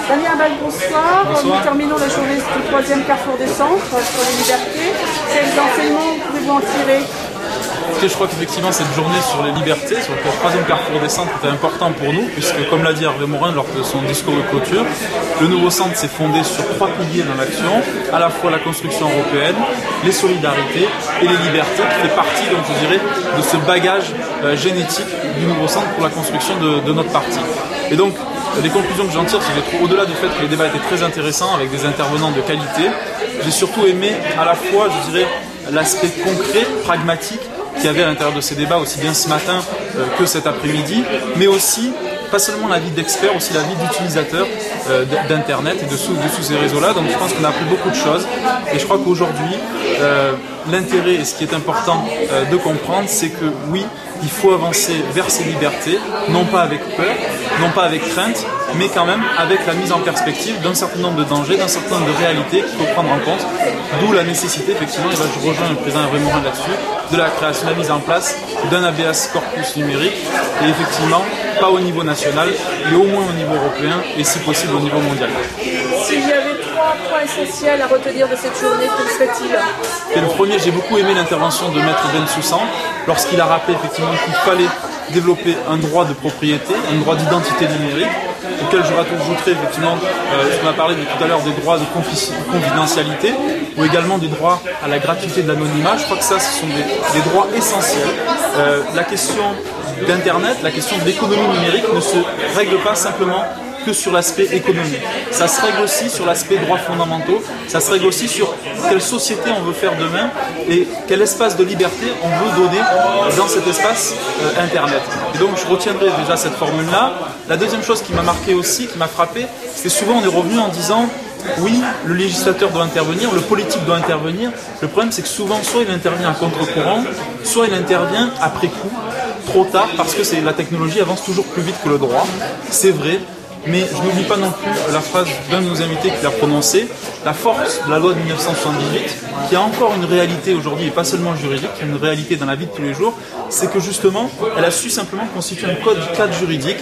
Damien Abad, bonsoir. Bonsoir. Nous terminons la journée du 3e Carrefour des Centres sur les libertés. Quels enseignements pouvez-vous en tirer? Écoutez, je crois qu'effectivement cette journée sur les libertés, sur le 3e Carrefour des Centres, était important pour nous, puisque comme l'a dit Hervé Morin lors de son discours de clôture, le nouveau centre s'est fondé sur 3 piliers dans l'action, à la fois la construction européenne, les solidarités et les libertés, qui fait partie, donc je dirais, de ce bagage génétique du nouveau centre pour la construction de notre parti. Et donc, les conclusions que j'en tire, c'est que j'ai trouvé, au-delà du fait que les débats étaient très intéressants, avec des intervenants de qualité, j'ai surtout aimé à la fois, je dirais, l'aspect concret, pragmatique, qu'il y avait à l'intérieur de ces débats, aussi bien ce matin que cet après-midi, mais aussi, pas seulement la vie d'experts, aussi la vie d'utilisateurs d'Internet et de sous ces réseaux-là. Donc je pense qu'on a appris beaucoup de choses. Et je crois qu'aujourd'hui, l'intérêt et ce qui est important de comprendre, c'est que oui, il faut avancer vers ces libertés, non pas avec peur, non pas avec crainte, mais quand même avec la mise en perspective d'un certain nombre de dangers, d'un certain nombre de réalités qu'il faut prendre en compte, d'où la nécessité, effectivement, et là je rejoins le président Hervé Morin là-dessus, de la création, de la mise en place d'un habeas corpus numérique, et effectivement, pas au niveau national, mais au moins au niveau européen, et si possible au niveau mondial. S'il y avait 3 points essentiels à retenir de cette journée, quels seraient-ils? Et le premier, j'ai beaucoup aimé l'intervention de Maître Bensoussan, lorsqu'il a rappelé effectivement qu'il fallait développer un droit de propriété, un droit d'identité numérique, auquel je rajouterai effectivement ce qu'on a parlé de tout à l'heure des droits de confidentialité, ou également du droit à la gratuité de l'anonymat. Je crois que ça, ce sont des droits essentiels. La question d'Internet, la question de l'économie numérique ne se règle pas simplement que sur l'aspect économique. Ça se règle aussi sur l'aspect droits fondamentaux, ça se règle aussi sur quelle société on veut faire demain et quel espace de liberté on veut donner dans cet espace Internet. Et donc je retiendrai déjà cette formule-là. La deuxième chose qui m'a marqué aussi, qui m'a frappé, c'est souvent on est revenu en disant oui, le législateur doit intervenir, le politique doit intervenir. Le problème c'est que souvent soit il intervient à contre-courant, soit il intervient après coup, trop tard, parce que la technologie avance toujours plus vite que le droit. C'est vrai. Mais je n'oublie pas non plus la phrase d'un de nos invités qui l'a prononcée, la force de la loi de 1978, qui a encore une réalité aujourd'hui, et pas seulement juridique, qui a une réalité dans la vie de tous les jours, c'est que justement, elle a su simplement constituer un cadre juridique,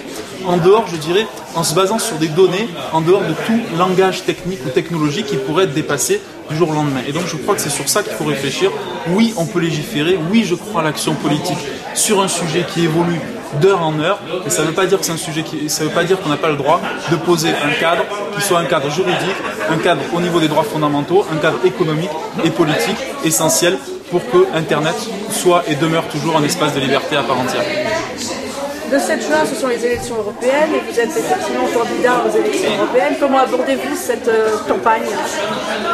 en dehors, je dirais, en se basant sur des données, en dehors de tout langage technique ou technologique qui pourrait être dépassé du jour au lendemain. Et donc je crois que c'est sur ça qu'il faut réfléchir. Oui, on peut légiférer, oui, je crois à l'action politique sur un sujet qui évolue d'heure en heure, mais ça ne veut pas dire que c'est un sujet ça ne veut pas dire qu'on n'a pas le droit de poser un cadre qui soit un cadre juridique, un cadre au niveau des droits fondamentaux, un cadre économique et politique essentiel pour que Internet soit et demeure toujours un espace de liberté à part entière. Le 7 juin, ce sont les élections européennes et vous êtes effectivement candidat aux élections européennes. Comment abordez-vous cette campagne?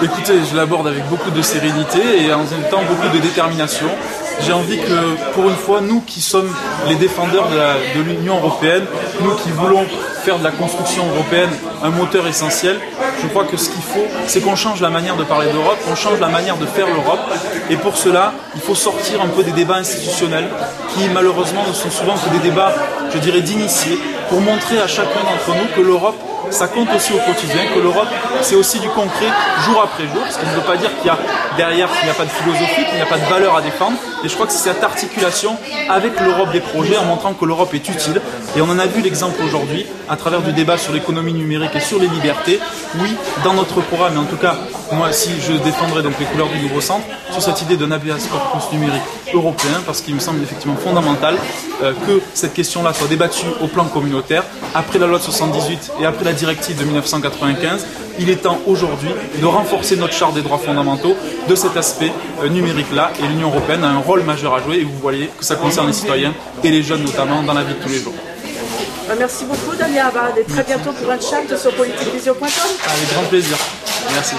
Écoutez, je l'aborde avec beaucoup de sérénité et en même temps beaucoup de détermination. J'ai envie que, pour une fois, nous qui sommes les défendeurs de l'Union européenne, nous qui voulons faire de la construction européenne un moteur essentiel, je crois que ce qu'il faut, c'est qu'on change la manière de parler d'Europe, qu'on change la manière de faire l'Europe. Et pour cela, il faut sortir un peu des débats institutionnels qui, malheureusement, ne sont souvent que des débats, je dirais, d'initiés, pour montrer à chacun d'entre nous que l'Europe, ça compte aussi au quotidien, que l'Europe, c'est aussi du concret jour après jour, parce qu'on ne veut pas dire qu'il y a derrière, qu'il n'y a pas de philosophie, qu'il n'y a pas de valeur à défendre. Et je crois que c'est cette articulation avec l'Europe des projets, en montrant que l'Europe est utile. Et on en a vu l'exemple aujourd'hui, à travers du débat sur l'économie numérique et sur les libertés. Oui, dans notre programme, et en tout cas, moi, si je défendrai donc les couleurs du nouveau centre, sur cette idée d'un habeas corpus numérique européen, parce qu'il me semble effectivement fondamental que cette question-là soit débattue au plan communautaire. Après la loi de 78 et après la directive de 1995, il est temps aujourd'hui de renforcer notre charte des droits fondamentaux de cet aspect numérique-là, et l'Union européenne a un rôle majeur à jouer, et vous voyez que ça concerne les citoyens et les jeunes notamment dans la vie de tous les jours. Merci beaucoup Damien Abad et très bientôt pour un chat sur politiquevision.com. Avec grand plaisir. Merci.